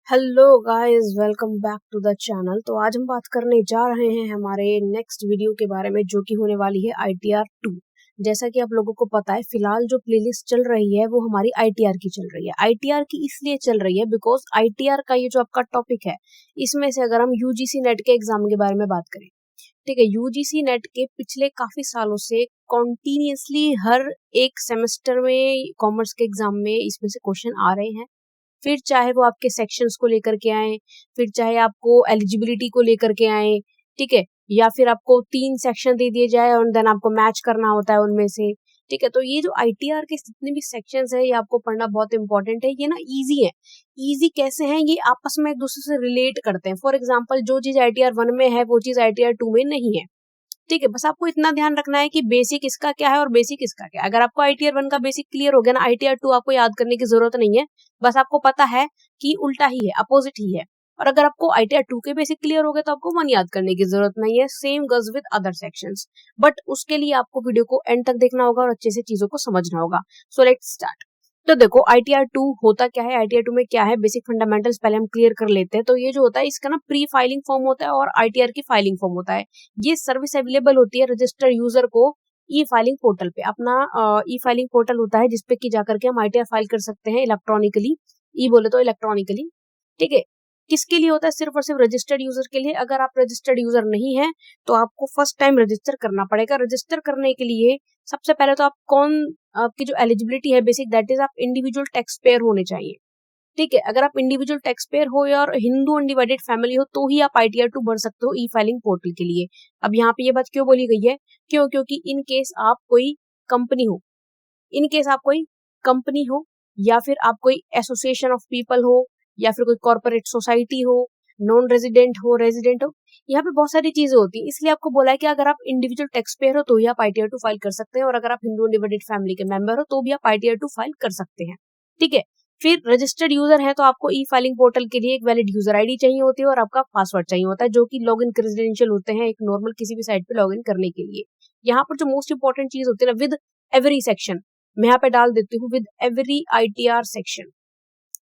Hello guys, welcome back to the channel. तो आज हम बात करने जा रहे हैं हमारे नेक्स्ट वीडियो के बारे में, जो कि होने वाली है ITR 2। जैसा कि आप लोगों को पता है, फिलहाल जो प्लेलिस्ट चल रही है वो हमारी ITR की चल रही है। ITR की इसलिए चल रही है बिकॉज ITR का ये जो आपका टॉपिक है, इसमें से अगर हम UGC नेट के एग्जाम के बारे में बात करें, ठीक है, UGC नेट के पिछले काफी सालों से कॉन्टिन्यूसली हर एक सेमेस्टर में कॉमर्स के एग्जाम में इसमें से क्वेश्चन आ रहे हैं। फिर चाहे वो आपके सेक्शंस को लेकर के आए, फिर चाहे आपको एलिजिबिलिटी को लेकर के आए, ठीक है, या फिर आपको 3 सेक्शन दे दिए जाए और देन आपको मैच करना होता है उनमें से, ठीक है। तो ये जो ITR के जितने भी सेक्शंस है, ये आपको पढ़ना बहुत इंपॉर्टेंट है। ये ना इजी है। इजी कैसे हैं? ये आपस में एक दूसरे से रिलेट करते हैं। फॉर एग्जाम्पल, जो चीज ITR 1 में है वो चीज ITR 2 में नहीं है, ठीक है। बस आपको इतना ध्यान रखना है कि बेसिक इसका क्या है और बेसिक इसका क्या है। अगर आपको ITR 1 का बेसिक क्लियर हो गया ना, ITR 2 आपको याद करने की जरूरत नहीं है। बस आपको पता है कि उल्टा ही है, अपोजिट ही है। और अगर आपको ITR 2 के बेसिक क्लियर हो गए तो आपको 1 याद करने की जरूरत नहीं है। सेम गज विद अदर सेक्शंस, बट उसके लिए आपको वीडियो को एंड तक देखना होगा और अच्छे से चीजों को समझना होगा। So let's start. तो देखो, ITR 2 होता क्या है, ITR 2 में क्या है, बेसिक फंडामेंटल्स पहले हम क्लियर कर लेते हैं। तो ये जो होता है, इसका ना प्री फाइलिंग फॉर्म होता है और ITR की फाइलिंग फॉर्म होता है। ये सर्विस अवेलेबल होती है रजिस्टर यूजर को ई फाइलिंग पोर्टल पे। अपना ई फाइलिंग पोर्टल होता है जिसपे की जाकर के हम ITR फाइल कर सकते हैं इलेक्ट्रॉनिकली। ई बोले तो इलेक्ट्रॉनिकली, ठीक है। किसके लिए होता है? सिर्फ और सिर्फ रजिस्टर्ड यूजर के लिए। अगर आप रजिस्टर्ड यूजर नहीं है तो आपको फर्स्ट टाइम रजिस्टर करना पड़ेगा। रजिस्टर करने के लिए सबसे पहले तो आपकी जो एलिजिबिलिटी है बेसिक, दैट इज आप इंडिविजुअल टैक्स पेयर होने चाहिए, ठीक है। अगर आप इंडिविजुअल टैक्स पेयर हो या और हिंदू अनडिवाइडेड फैमिली हो तो ही आप ITR 2 भर सकते हो ई फाइलिंग पोर्टल के लिए। अब यहाँ पे ये बात क्यों बोली गई है? क्योंकि इन केस आप कोई कंपनी हो, इन केस आप कोई कंपनी हो, या फिर आप कोई एसोसिएशन ऑफ पीपल हो, या फिर कोई कॉर्पोरेट सोसाइटी हो, नॉन रेजिडेंट हो, रेजिडेंट हो, यहाँ पे बहुत सारी चीजें होती हैं। इसलिए आपको बोला है कि अगर आप इंडिविजुअल टैक्स पेयर हो तो ही आप ITR 2 फाइल कर सकते हैं, और अगर आप हिंदू अनडिवाइडेड फैमिली के मेंबर हो तो भी आप ITR 2 फाइल कर सकते हैं, ठीक है। फिर रजिस्टर्ड यूजर है तो आपको ई फाइलिंग पोर्टल के लिए एक वैलिड यूजर ID चाहिए होती है और आपका पासवर्ड चाहिए होता है, जो कि लॉगिन क्रेडेंशियल होते हैं एक नॉर्मल किसी भी साइट पे लॉगिन करने के लिए। यहाँ पर जो मोस्ट इंपॉर्टेंट चीज होती है ना, विद एवरी सेक्शन, मैं यहाँ पे डाल देती हूँ विद एवरी ITR सेक्शन,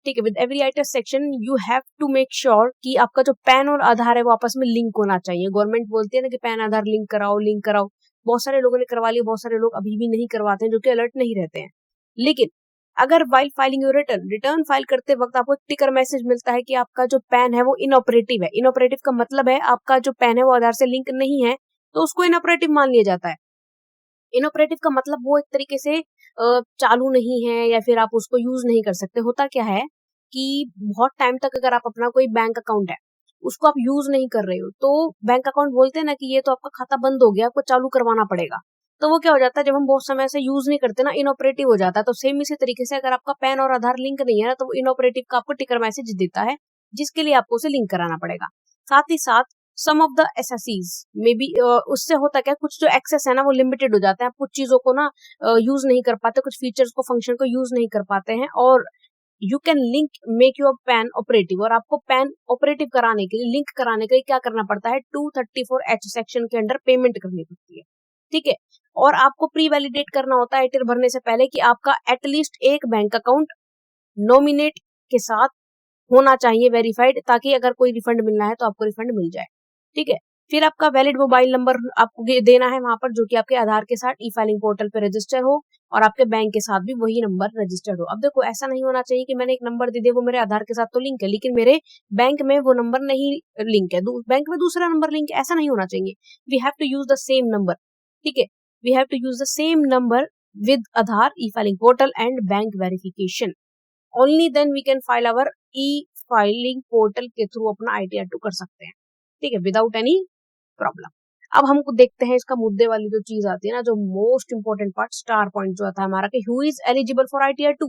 ठीक है। With every ITR section you have to make sure कि आपका जो पैन और आधार है वो आपस में लिंक होना चाहिए। गवर्नमेंट बोलती है ना कि पैन आधार लिंक कराओ, लिंक कराओ। बहुत सारे लोगों ने करवा लिया, बहुत सारे लोग अभी भी नहीं करवाते हैं, जो कि अलर्ट नहीं रहते हैं। लेकिन अगर while filing your return file करते वक्त आपको एक टिकर मैसेज मिलता है कि आपका जो पैन है वो इनऑपरेटिव है। इनऑपरेटिव का मतलब है आपका जो पैन है वो आधार से लिंक नहीं है, तो उसको इनऑपरेटिव मान लिया जाता है। इनऑपरेटिव का मतलब वो एक तरीके से चालू नहीं है, या फिर आप उसको यूज नहीं कर सकते। होता क्या है कि बहुत टाइम तक अगर आप अपना कोई बैंक अकाउंट है उसको आप यूज नहीं कर रहे हो, तो बैंक अकाउंट बोलते हैं ना कि ये तो आपका खाता बंद हो गया, आपको चालू करवाना पड़ेगा। तो वो क्या हो जाता है, जब हम बहुत समय से यूज नहीं करते ना, इनऑपरेटिव हो जाता है। तो सेम इसी तरीके से अगर आपका पैन और आधार लिंक नहीं है ना, तो वो इनऑपरेटिव का आपको टिकर मैसेज देता है, जिसके लिए आपको उसे लिंक कराना पड़ेगा। साथ ही साथ सम ऑफ द SSEs में भी उससे होता क्या, कुछ जो एक्सेस है ना वो लिमिटेड हो जाते हैं। आप कुछ चीजों को ना यूज नहीं कर पाते, कुछ फीचर्स को, फंक्शन को यूज नहीं कर पाते हैं। और you can link make your pan operative, और आपको पैन ऑपरेटिव कराने के लिए, लिंक कराने के लिए क्या करना पड़ता है, 234H सेक्शन के अंडर पेमेंट करनी पड़ती है, ठीक है। और आपको प्री वैलिडेट करना होता है ITR भरने से पहले कि आपका एटलीस्ट एक बैंक अकाउंट नॉमिनेट के साथ होना चाहिए, वेरीफाइड, ताकि अगर कोई रिफंड मिलना है तो आपको रिफंड मिल जाए, ठीक है। फिर आपका वैलिड मोबाइल नंबर आपको देना है वहां पर, जो कि आपके आधार के साथ ई फाइलिंग पोर्टल पे रजिस्टर हो, और आपके बैंक के साथ भी वही नंबर रजिस्टर्ड हो। अब देखो, ऐसा नहीं होना चाहिए कि मैंने एक नंबर दे दिया, वो मेरे आधार के साथ तो लिंक है लेकिन मेरे बैंक में वो नंबर नहीं लिंक है, बैंक में दूसरा नंबर लिंक है, ऐसा नहीं होना चाहिए। We have to use the same number, ठीक है। We have to use the same number with Aadhaar, e filing portal and bank verification. Only then we can file our e filing portal के through अपना ITR 2 कर सकते हैं, ठीक है, without any problem. अब हमको देखते हैं इसका मुद्दे वाली जो चीज आती है ना, जो most important part, star point जो आता है हमारा, कि who is eligible for ITR 2।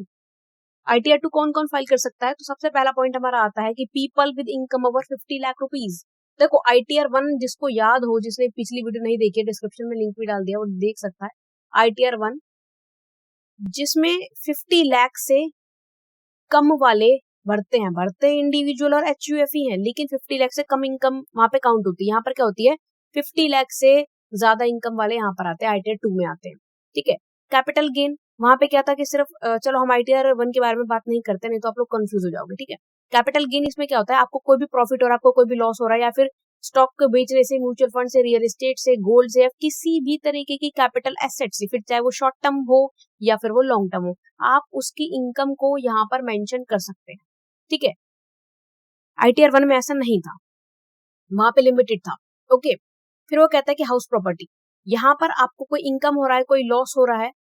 ITR 2 कौन कौन फाइल कर सकता है? तो सबसे पहला पॉइंट हमारा आता है कि people with income over 50 lakh rupees. देखो, ITR 1 जिसको याद हो, जिसने पिछली वीडियो नहीं देखी है, डिस्क्रिप्शन में लिंक भी डाल दिया, वो देख सकता है। ITR 1 जिसमें 50 लाख से कम वाले भरते इंडिविजुअल और HUF ही हैं, लेकिन 50 लाख से कम इनकम वहां पे काउंट होती है। यहाँ पर क्या होती है, 50 लाख से ज्यादा इनकम वाले यहाँ पर आते हैं, ITR 2 में आते हैं, ठीक है। कैपिटल गेन, वहां पे क्या था कि सिर्फ चलो हम ITR 1 के बारे में बात नहीं करते, नहीं तो आप लोग कंफ्यूज हो जाओगे, ठीक है। कैपिटल गेन इसमें क्या होता है, आपको कोई भी प्रॉफिट हो रहा है, आपको कोई भी लॉस हो रहा है, या फिर स्टॉक को बेचने से, म्यूचुअल फंड से, रियल एस्टेट से, गोल्ड से, या किसी भी तरीके की कैपिटल एसेट से, फिर चाहे वो शॉर्ट टर्म हो या फिर वो लॉन्ग टर्म हो, आप उसकी इनकम को यहाँ पर मेंशन कर सकते हैं। ठीक है, ITR 1 में ऐसा नहीं था, वहां पे लिमिटेड था। ओके, फिर वो कहता है कि हाउस प्रॉपर्टी, यहाँ पर आपको कोई इनकम हो रहा है, कोई लॉस हो रहा है,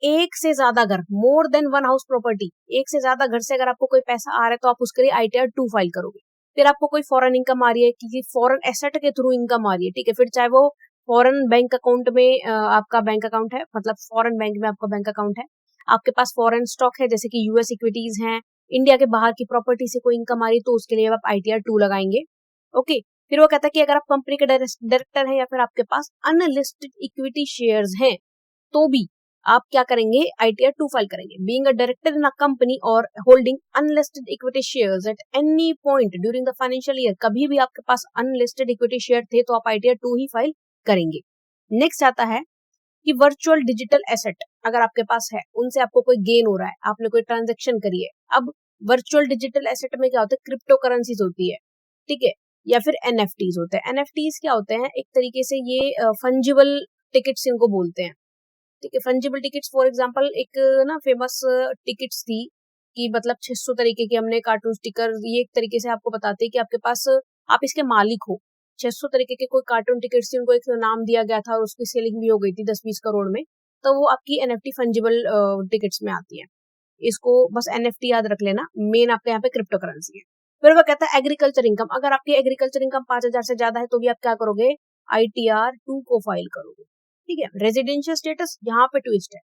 एक से ज्यादा घर, more than one house property, एक से ज्यादा घर से अगर आपको कोई पैसा आ रहा है तो आप उसके लिए ITR 2 फाइल करोगे। फिर आपको कोई फॉरेन इनकम आ रही है, किसी फॉरेन एसेट के थ्रू इनकम आ रही है, ठीक है, फिर चाहे वो फॉरेन बैंक अकाउंट में आपका बैंक अकाउंट है, मतलब फॉरेन बैंक में आपका बैंक अकाउंट है, आपके पास फॉरेन स्टॉक है जैसे कि US इक्विटीज हैं, इंडिया के बाहर की प्रॉपर्टी से कोई इनकम आ रही है तो उसके लिए आप ITR 2 लगाएंगे। ओके, फिर वो कहता है कि अगर आप कंपनी के डायरेक्टर हैं या फिर आपके पास अनलिस्टेड इक्विटी शेयर्स हैं तो भी आप क्या करेंगे, ITR 2 फाइल करेंगे। Being a director in a company और holding unlisted equity shares at any point during the financial year, कभी भी आपके पास अनलिस्टेड इक्विटी शेयर थे तो आप ITR 2 ही फाइल करेंगे। नेक्स्ट आता है कि वर्चुअल डिजिटल एसेट अगर आपके पास है, उनसे आपको कोई गेन हो रहा है, आपने कोई ट्रांजेक्शन करी है। अब वर्चुअल डिजिटल एसेट में क्या होता है, क्रिप्टो करेंसीज होती है, ठीक है, या फिर NFTs होते हैं। NFTs क्या होते हैं, एक तरीके से ये फंजिबल टिकट्स इनको बोलते हैं, ठीक है। फंजिबल टिकट्स फॉर एग्जांपल एक ना फेमस टिकट्स थी कि मतलब 600 तरीके के हमने कार्टून स्टिकर, ये एक तरीके से आपको बताते हैं कि आपके पास आप इसके मालिक हो। 600 तरीके के कोई कार्टून टिकट्स थी, उनको एक नाम दिया गया था और उसकी सेलिंग भी हो गई थी 10-20 करोड़ में, तो वो आपकी NFT फंजिबल टिकट्स में आती है। इसको बस NFT याद रख लेना, मेन आपके यहाँ पे क्रिप्टो करेंसी है। फिर वो कहता है एग्रीकल्चर इनकम, अगर आपकी एग्रीकल्चर इनकम 5,000 से ज्यादा है तो भी आप क्या करोगे, ITR 2 को फाइल करोगे। ठीक है, रेजिडेंशियल स्टेटस, यहाँ पे ट्विस्ट है।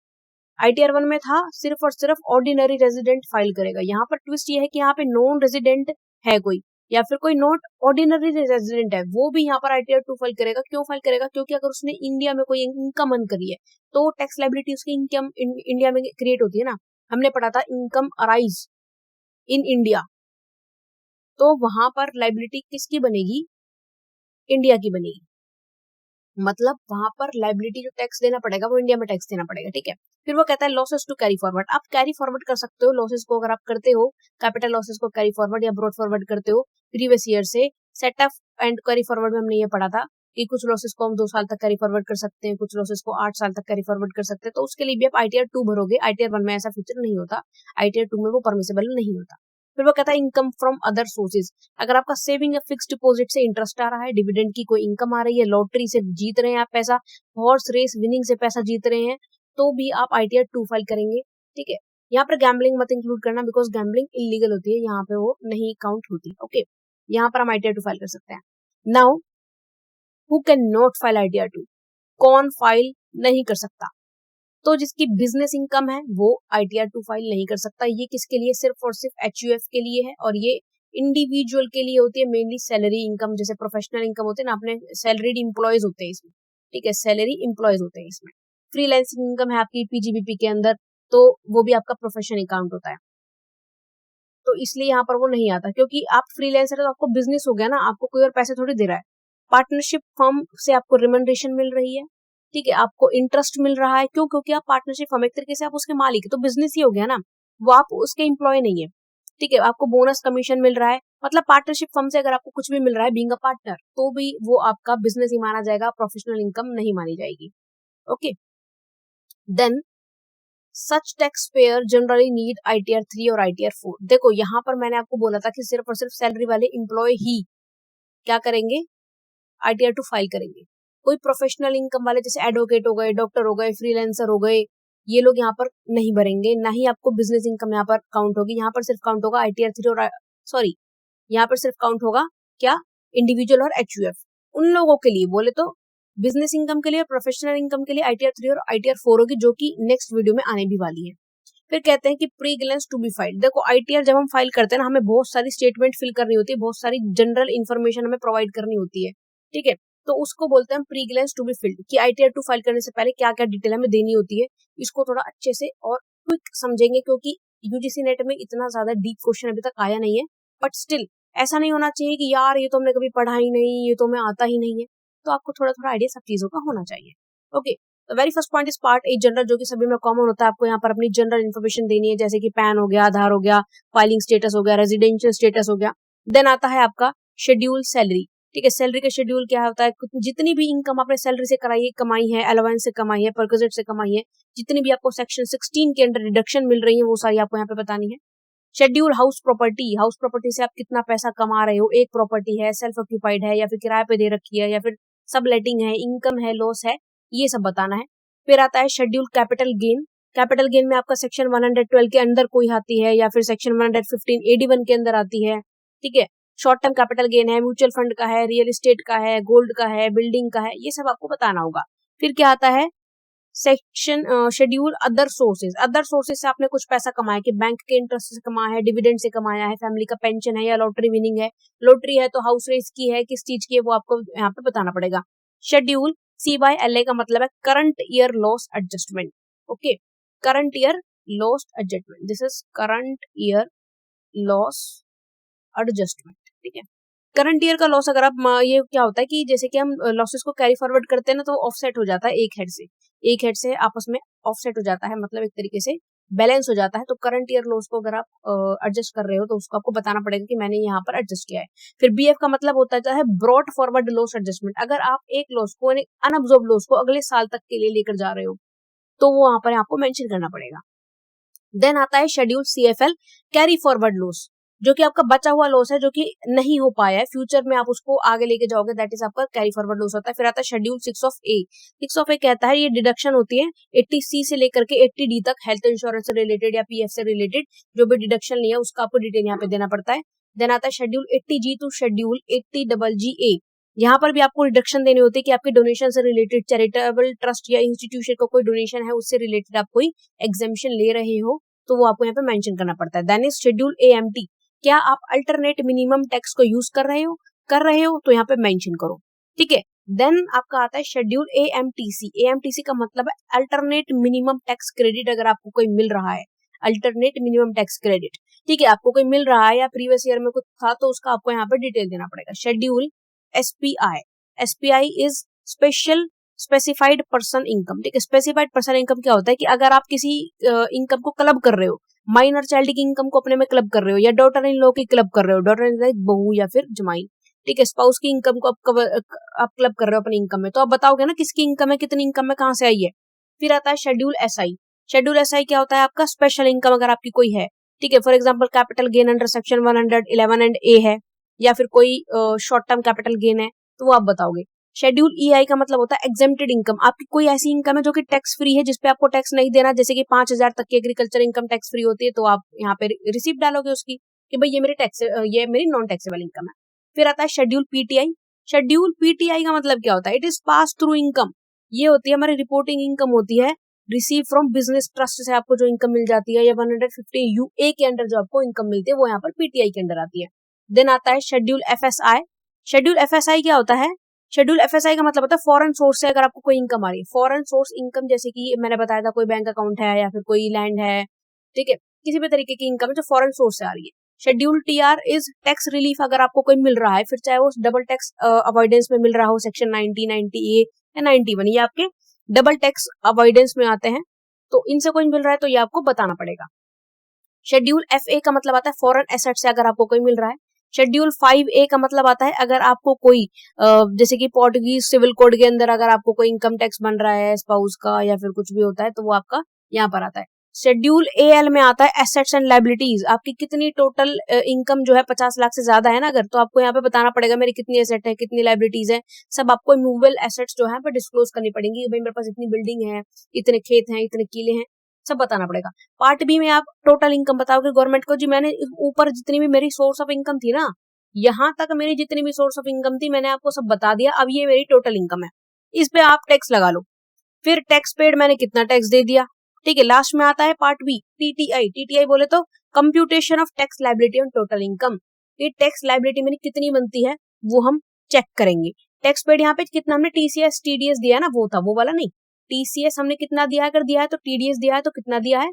ITR 1 में था सिर्फ और सिर्फ ऑर्डिनरी रेजिडेंट फाइल करेगा, यहाँ पर ट्विस्ट ये है कि यहाँ पे नॉन रेजिडेंट है कोई या फिर कोई नॉट ऑर्डिनरी रेजिडेंट है, वो भी यहाँ पर ITR 2 फाइल करेगा। क्यों फाइल करेगा, क्योंकि अगर उसने इंडिया में कोई इनकम अर्न करी है तो टैक्स लायबिलिटी उसकी इनकम इंडिया में क्रिएट होती है ना। हमने पढ़ा था इनकम अराइज इन इंडिया, तो वहां पर लायबिलिटी किसकी बनेगी, इंडिया की बनेगी, मतलब वहां पर लायबिलिटी जो टैक्स देना पड़ेगा वो इंडिया में टैक्स देना पड़ेगा। ठीक है, फिर वो कहता है लॉसेस टू कैरी फॉरवर्ड, आप कैरी फॉरवर्ड कर सकते हो लॉसेस को, अगर आप करते हो कैपिटल लॉसेस को कैरी फॉरवर्ड या ब्रॉड फॉरवर्ड करते हो प्रीवियस ईयर से। सेटअप एंड कैरी फॉरवर्ड में हमने ये पढ़ा था कि कुछ लॉसेस को हम 2 साल तक कैरी फॉरवर्ड कर सकते हैं, कुछ लॉसेस को 8 साल तक कैरी फॉरवर्ड कर सकते हैं, तो उसके लिए भी आप ITR 2 भरोगे। ITR 1 में ऐसा फीचर नहीं होता, ITR 2 में वो परमिसेबल नहीं होता। फिर वो कहता है इनकम फ्रॉम अदर सोर्सेज, अगर आपका सेविंग या फिक्स डिपॉजिट से इंटरेस्ट आ रहा है, डिविडेंड की कोई इनकम आ रही है, लॉटरी से जीत रहे हैं आप पैसा, हॉर्स रेस विनिंग से पैसा जीत रहे हैं, तो भी आप ITR 2 फाइल करेंगे। ठीक है, यहाँ पर गैम्बलिंग मत इंक्लूड करना, बिकॉज गैम्बलिंग इलीगल होती है, यहाँ पे वो नहीं काउंट होती। ओके, यहाँ पर हम ITR 2 फाइल कर सकते हैं। Now who can not file ITR 2, कौन फाइल नहीं कर सकता, तो जिसकी बिजनेस इनकम है वो ITR 2 फाइल नहीं कर सकता। ये किसके लिए, सिर्फ और सिर्फ HUF के लिए है, और ये इंडिविजुअल के लिए होती है, मेनली सैलरी इनकम, जैसे प्रोफेशनल इनकम होते हैं ना, अपने सैलरीड इंप्लॉयज होते हैं इसमें। ठीक है, सैलरी इंप्लॉयज होते हैं इसमें। फ्रीलांसिंग इनकम है आपकी PGBP के अंदर, तो वो भी आपका प्रोफेशन अकाउंट होता है, तो इसलिए यहाँ पर वो नहीं आता, क्योंकि आप फ्रीलांसर है तो आपको बिजनेस हो गया ना, आपको कोई और पैसे थोड़ी दे रहा है। पार्टनरशिप फर्म से आपको रिमनरेशन मिल रही है, ठीक है, आपको इंटरेस्ट मिल रहा है, क्यों, क्योंकि आप पार्टनरशिप फर्म, एक तरीके से आप उसके मालिक है, तो बिजनेस ही हो गया ना, वो आप उसके एम्प्लॉय नहीं है। ठीक है, आपको बोनस कमीशन मिल रहा है, मतलब पार्टनरशिप फर्म से अगर आपको कुछ भी मिल रहा है बीइंग अ पार्टनर, तो भी वो आपका बिजनेस ही माना जाएगा, प्रोफेशनल इनकम नहीं मानी जाएगी। Okay, then such tax payer generally need ITR 3 और ITR 4। देखो यहाँ पर मैंने आपको बोला था कि सिर्फ और सिर्फ सैलरी वाले एम्प्लॉय ही क्या करेंगे, ITR 2 फाइल करेंगे। कोई प्रोफेशनल इनकम वाले जैसे एडवोकेट हो गए, डॉक्टर हो गए, फ्रीलांसर हो गए, ये लोग यहाँ पर नहीं भरेंगे, ना ही आपको बिजनेस इनकम यहाँ पर काउंट होगी। यहाँ पर सिर्फ काउंट होगा ITR 3 और सॉरी, यहाँ पर सिर्फ काउंट होगा क्या, इंडिविजुअल और HUF। उन लोगों के लिए बोले तो बिजनेस इनकम के लिए, प्रोफेशनल इनकम के लिए ITR 3 और ITR 4 होगी, जो कि नेक्स्ट वीडियो में आने भी वाली है। फिर कहते हैं कि pre glance to be file. देखो ITR जब हम फाइल करते हैं ना, हमें बहुत सारी स्टेटमेंट फिल करनी होती है, बहुत सारी जनरल इन्फॉर्मेशन हमें प्रोवाइड करनी होती है। ठीक है, तो उसको बोलते हैं pre glance to be filled, कि ITR 2 फाइल करने से पहले क्या क्या डिटेल हमें देनी होती है। इसको थोड़ा अच्छे से और क्विक समझेंगे, क्योंकि UGC नेट में इतना ज्यादा डीप क्वेश्चन अभी तक आया नहीं है, बट स्टिल ऐसा नहीं होना चाहिए कि यार ये तो हमने कभी पढ़ा ही नहीं, ये तो हमें आता ही नहीं है, तो आपको थोड़ा थोड़ा आइडिया सब चीजों का होना चाहिए। ओके, तो very first point is part a general, जो कि सभी में कॉमन होता है। आपको यहाँ पर अपनी जनरल इन्फॉर्मेशन देनी है, जैसे कि पैन हो गया, आधार हो गया, फाइलिंग स्टेटस हो गया, रेजिडेंशियल स्टेटस हो गया। देन आता है आपका शेड्यूल सैलरी। ठीक है, सैलरी का शेड्यूल क्या होता है, जितनी भी इनकम आपने सैलरी से कमाई है, अलावेंस से कमाई है, परक्विजिट से कमाई है, जितनी भी आपको सेक्शन 16 के अंडर डिडक्शन मिल रही है, वो सारी आपको यहाँ पे बतानी है। Schedule house property, house property से आप कितना पैसा कमा रहे हो, एक प्रॉपर्टी है, सेल्फ ऑक्यूपाइड है या फिर किराए पे दे रखी है या फिर सब लेटिंग है, इनकम है, लॉस है, ये सब बताना है। फिर आता है schedule capital gain. Capital gain में आपका सेक्शन 112 के अंदर कोई आती है या फिर सेक्शन 115 AD1 के अंदर आती है। ठीक है, शॉर्ट टर्म कैपिटल गेन है, म्यूचुअल फंड का है, रियल एस्टेट का है, गोल्ड का है, बिल्डिंग का है, ये सब आपको बताना होगा। फिर क्या आता है section schedule other sources. Other sources से आपने कुछ पैसा कमाया, कि बैंक के इंटरेस्ट से कमाया है, डिविडेंड से कमाया है, फैमिली का पेंशन है या लॉटरी विनिंग है। लॉटरी है तो हाउस रेस की है, किस चीज की है, वो आपको यहाँ पे बताना पड़ेगा। शेड्यूल CYLA का मतलब है current year loss adjustment. Okay, current year loss adjustment, this is current year loss adjustment. ठीक है, करंट ईयर का लॉस अगर आप ये क्या होता है कि जैसे कि हम लॉसेस को कैरी फॉरवर्ड करते हैं ना, तो ऑफसेट हो जाता है एक हेड से आपस में ऑफसेट हो जाता है, मतलब एक तरीके से बैलेंस हो जाता है। तो करंट ईयर लॉस को अगर आप एडजस्ट कर रहे हो तो उसको आपको बताना पड़ेगा कि मैंने यहाँ पर एडजस्ट किया है। फिर BF का मतलब होता है ब्रॉट फॉरवर्ड लॉस एडजस्टमेंट। अगर आप एक लॉस को, अनअब्जॉर्ब लॉस को अगले साल तक के लिए लेकर जा रहे हो तो वो वहां पर आपको मेंशन करना पड़ेगा। देन आता है schedule CFL carry forward loss, जो कि आपका बचा हुआ लॉस है, जो कि नहीं हो पाया है, फ्यूचर में आप उसको आगे लेके जाओगे, दैट इज आपका कैरी फॉरवर्ड लॉस होता है। फिर आता है शेड्यूल 6 ऑफ ए। 6 ऑफ ए कहता है ये डिडक्शन होती है 80C से लेकर के 80D तक, हेल्थ इंश्योरेंस से रिलेटेड या PF से रिलेटेड जो भी डिडक्शन लिया है उसका आपको डिटेल यहाँ पे देना पड़ता है। देन आता है schedule 80G to schedule 80GA। यहाँ पर भी आपको डिडक्शन देनी होती है कि आपके डोनेशन से रिलेटेड, चैरिटेबल ट्रस्ट या इंस्टीट्यूशन का कोई डोनेशन है उससे रिलेटेड आप कोई एग्जेम्पशन ले रहे हो, तो वो आपको यहाँ पे मेंशन करना पड़ता है। Then is schedule AMT। क्या आप अल्टरनेट मिनिमम टैक्स को यूज कर रहे हो तो यहाँ पे मेंशन करो। ठीक है, देन आपका आता है शेड्यूल AMTC। AMTC का मतलब है अल्टरनेट मिनिमम टैक्स क्रेडिट। अगर आपको कोई मिल रहा है अल्टरनेट मिनिमम टैक्स क्रेडिट, ठीक है, आपको कोई मिल रहा है या प्रीवियस ईयर में कुछ था, तो उसका आपको यहाँ पे डिटेल देना पड़ेगा। Schedule SPI। SPI is special specified person income. ठीक है, स्पेसिफाइड पर्सन इनकम क्या होता है कि अगर आप किसी इनकम को क्लब कर रहे हो, माइनर चाइल्ड की इनकम को अपने में क्लब कर रहे हो, या डॉटर इन लॉ की क्लब कर रहे हो, डॉटर इन लॉ बहू या फिर जमाई, ठीक है, स्पाउस की इनकम को आप क्लब कर रहे हो अपनी इनकम में, तो आप बताओगे ना किसकी इनकम है, कितनी इनकम है, कहाँ से आई है। फिर आता है शेड्यूल SI। शेड्यूल SI क्या होता है, आपका स्पेशल इनकम अगर आपकी कोई है, ठीक है, for example capital gain under section 111 and A है, या फिर कोई शॉर्ट टर्म कैपिटल गेन है, तो वो आप बताओगे। शेड्यूल EI का मतलब होता है एग्जेम्प्टेड इनकम। आपकी कोई ऐसी इनकम है जो कि टैक्स फ्री है, जिसपे आपको टैक्स नहीं देना, जैसे कि 5,000 तक की एग्रीकल्चर इनकम टैक्स फ्री होती है, तो आप यहाँ पे रिसिप्ट डालोगे उसकी कि भाई ये मेरी नॉन टैक्सेबल इनकम है। फिर आता है शेड्यूल PTI। शेड्यूल PTI का मतलब क्या होता है, it is pass through income. ये होती है हमारी रिपोर्टिंग इनकम होती है, रिसीव फ्रॉम बिजनेस ट्रस्ट से आपको जो इनकम मिल जाती है, या 150 UA के अंडर जो आपको इनकम मिलती है, वो यहाँ पर PTI के अंडर आती है। देन आता है शेड्यूल FSI। शेड्यूल FSI क्या होता है, शेड्यूल FSI का मतलब होता है फॉरेन सोर्स से अगर आपको कोई इनकम आ रही है, फॉरेन सोर्स इनकम, जैसे कि मैंने बताया था कोई बैंक अकाउंट है या फिर कोई लैंड है, ठीक है, किसी भी तरीके की इनकम है जो फॉरेन सोर्स से आ रही है। Schedule TR is tax relief. अगर आपको कोई मिल रहा है, फिर चाहे वो डबल टैक्स अवॉइडेंस में मिल रहा हो, सेक्शन 90, 90A या 91, ये आपके डबल टैक्स अवॉइडेंस में आते हैं, तो इनसे कोई मिल रहा है तो ये आपको बताना पड़ेगा। शेड्यूल FA का मतलब आता है फॉरेन एसेट से अगर आपको कोई मिल रहा है। शेड्यूल 5A का मतलब आता है अगर आपको कोई जैसे कि पोर्टुगीज सिविल कोड के अंदर अगर आपको कोई इनकम टैक्स बन रहा है स्पाउस का या फिर कुछ भी होता है, तो वो आपका यहाँ पर आता है। शेड्यूल AL में आता है एसेट्स एंड लायबिलिटीज। आपकी कितनी टोटल इनकम जो है 50 लाख से ज्यादा है ना अगर, तो आपको यहाँ पे बताना पड़ेगा मेरी कितनी एसेट है, कितनी लायबिलिटीज है, सब आपको मूवेबल एसेट्स जो है पर डिस्क्लोज करनी पड़ेंगी। भाई मेरे पास इतनी बिल्डिंग है, इतने खेत हैं, इतने किले हैं, सब बताना पड़ेगा। पार्ट B में आप टोटल इनकम बताओगे गवर्नमेंट को, जी मैंने ऊपर जितनी भी मेरी सोर्स ऑफ इनकम थी ना, यहाँ तक मेरी जितनी भी सोर्स ऑफ इनकम थी मैंने आपको सब बता दिया, अब ये मेरी टोटल इनकम है, इस पे आप टैक्स लगा लो। फिर टैक्स पेड मैंने कितना टैक्स दे दिया, ठीक है। लास्ट में आता है पार्ट B TTI। TTI बोले तो computation of tax liability on total income. ये टैक्स लायबिलिटी मेरी कितनी बनती है वो हम चेक करेंगे। टैक्स पेड यहाँ पे कितना हमने TCS TDS दिया ना, वो था, वो वाला नहीं। TCS हमने कितना दिया है, अगर दिया है तो TDS दिया है तो कितना दिया है,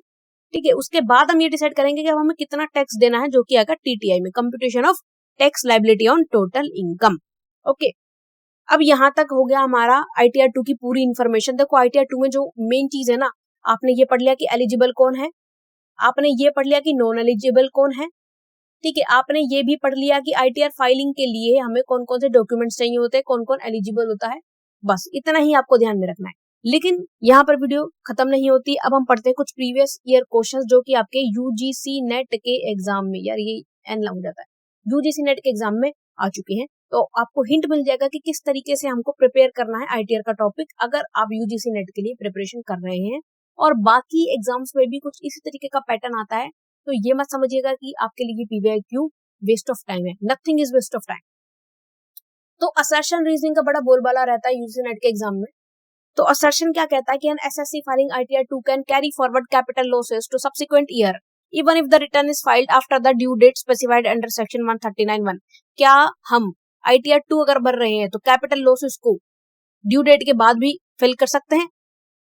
ठीक है। उसके बाद हम ये डिसाइड करेंगे कि अब हमें कितना टैक्स देना है, जो कि आएगा TTI में, computation of tax liability on total income. Okay, अब यहाँ तक हो गया हमारा ITR 2 की पूरी इन्फॉर्मेशन। देखो ITR 2 में जो मेन चीज है ना, आपने ये पढ़ लिया कि एलिजिबल कौन है, आपने ये पढ़ लिया कि नॉन एलिजिबल कौन है, ठीक है, आपने ये भी पढ़ लिया कि ITR फाइलिंग के लिए हमें कौन कौन से डॉक्यूमेंट्स चाहिए होते हैं, कौन कौन एलिजिबल होता है, बस इतना ही आपको ध्यान में रखना है। लेकिन यहाँ पर वीडियो खत्म नहीं होती। अब हम पढ़ते हैं कुछ प्रीवियस ईयर क्वेश्चंस जो कि आपके यूजीसी नेट के एग्जाम में, यार ये एन लग जाता है, यूजीसी नेट के एग्जाम में आ चुके हैं। तो आपको हिंट मिल जाएगा कि किस तरीके से हमको प्रिपेयर करना है ITR का टॉपिक, अगर आप यूजीसी नेट के लिए प्रिपरेशन कर रहे हैं। और बाकी एग्जाम्स में भी कुछ इसी तरीके का पैटर्न आता है, तो ये मत समझिएगा कि आपके लिए PYQ वेस्ट ऑफ टाइम है। Nothing is waste of time. तो असर्शन रीजनिंग का बड़ा बोलबाला रहता है यूजीसी नेट के एग्जाम में। तो असर्शन क्या कहता है कि an SSC filing ITR 2 can carry forward capital losses to subsequent year even if the return is filed after the due date specified under section 139(1). क्या हम ITR 2 अगर भर रहे हैं तो कैपिटल लॉसेस को ड्यू डेट के बाद भी फिल कर सकते हैं?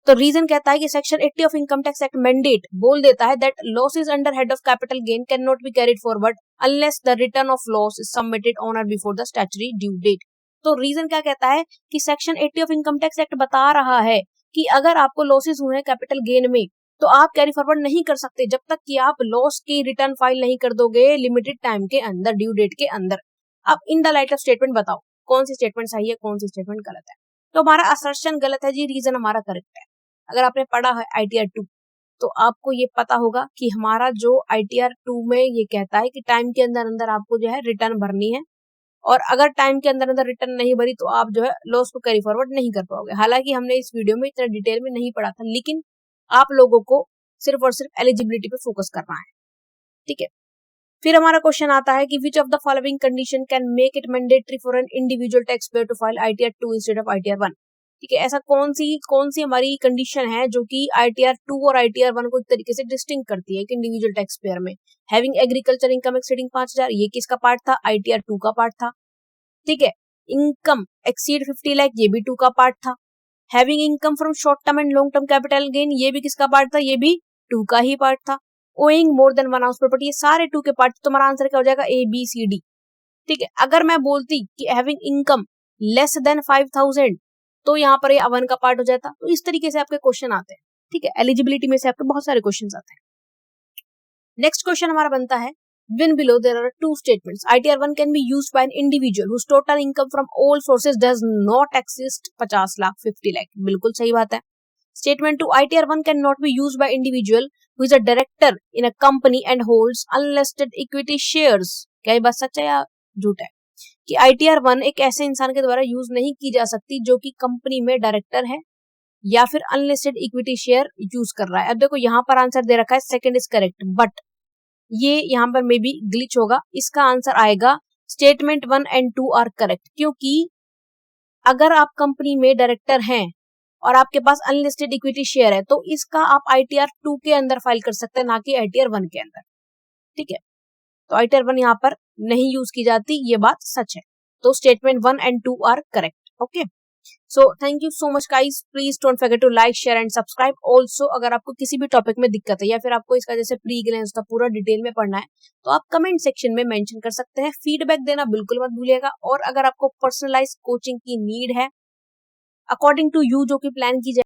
तो रीजन कहता है कि section 80 of income tax act mandate बोल देता है that losses under head of capital gain can not be carried forward unless the return of loss is submitted on or before the statutory due date. तो reason क्या कहता है कि section 80 of income tax act बता रहा है कि अगर आपको लॉसेस हुए हैं कैपिटल गेन में तो आप कैरी फॉरवर्ड नहीं कर सकते जब तक कि आप लॉस की रिटर्न फाइल नहीं कर दोगे लिमिटेड टाइम के अंदर, ड्यू डेट के अंदर। अब in the light of statement बताओ कौन सी स्टेटमेंट सही है, कौन सी स्टेटमेंट गलत है। तो हमारा असर्शन गलत है जी, रीजन हमारा करेक्ट है। अगर आपने पढ़ा है ITR 2 तो आपको ये पता होगा कि हमारा जो ITR 2 में ये कहता है कि टाइम के अंदर अंदर आपको जो है रिटर्न भरनी है, और अगर टाइम के अंदर अंदर रिटर्न नहीं भरी तो आप जो है लॉस को कैरी फॉरवर्ड नहीं कर पाओगे। हालांकि हमने इस वीडियो में इतना डिटेल में नहीं पढ़ा था, लेकिन आप लोगों को सिर्फ और सिर्फ एलिजिबिलिटी पे फोकस करना है, ठीक है। फिर हमारा क्वेश्चन आता है कि which of the following condition can make it mandatory for an individual tax payer to file ITR 2 instead of ITR 1। ठीक है, ऐसा कौन सी हमारी कंडीशन है जो कि ITR 2 और ITR 1 को एक तरीके से डिस्टिंक्ट करती है एक इंडिविजुअल टैक्स पेयर में। हैविंग एग्रीकल्चर इनकम एक्सीडिंग 5000, ये किसका पार्ट था? ITR 2 का पार्ट था, ठीक है। इनकम एक्सीड 50 लाख, ये भी 2 का पार्ट था। Having income from short term and long term capital gain, ये भी किसका पार्ट था? ये भी 2 का ही पार्ट था। Owing more than 1 house property, ये सारे 2 के पार्ट। तुम्हारा आंसर क्या हो जाएगा? ABCD, ठीक है। अगर मैं बोलती कि हैविंग इनकम लेस देन 5000 तो यहाँ पर ये 1 का पार्ट हो जाता। तो इस तरीके से आपके क्वेश्चन आते हैं, ठीक है। एलिजिबिलिटी में से आपके बहुत सारे क्वेश्चन आते हैं। नेक्स्ट क्वेश्चन हमारा बनता है when below there are two statements ITR 1 can be used by an individual whose total income from all sources does not exceed 50 lakh 50 lakh, बिल्कुल सही बात है। Statement 2 ITR 1 cannot be used by individual who is a director in a company and holds unlisted equity shares। क्या ये बात सच है या झूठ है कि ITR 1 एक ऐसे इंसान के द्वारा यूज नहीं की जा सकती जो कि कंपनी में डायरेक्टर है या फिर अनलिस्टेड इक्विटी शेयर यूज कर रहा है। अब देखो यहाँ पर आंसर दे रखा है सेकंड इज करेक्ट, बट ये यहाँ पर मे बी ग्लिच होगा। इसका आंसर आएगा स्टेटमेंट 1 एंड 2 आर करेक्ट, क्योंकि अगर आप कंपनी में डायरेक्टर हैं और आपके पास अनलिस्टेड इक्विटी शेयर है तो इसका आप ITR 2 के अंदर फाइल कर सकते हैं, ना कि ITR 1 के अंदर, ठीक है। तो ITR 1 यहाँ पर नहीं यूज की जाती, ये बात सच है। तो statement 1 and 2 are correct, okay. So thank you so much guys, please don't forget to like share and subscribe also. अगर आपको किसी भी टॉपिक में दिक्कत है या फिर आपको इसका जैसे प्री ग्लेंस था पूरा डिटेल में पढ़ना है तो आप कमेंट सेक्शन में मेंशन कर सकते हैं। फीडबैक देना बिल्कुल मत भूलिएगा। और अगर आपको पर्सनलाइज कोचिंग की नीड है अकॉर्डिंग टू यू जो कि प्लान की जाए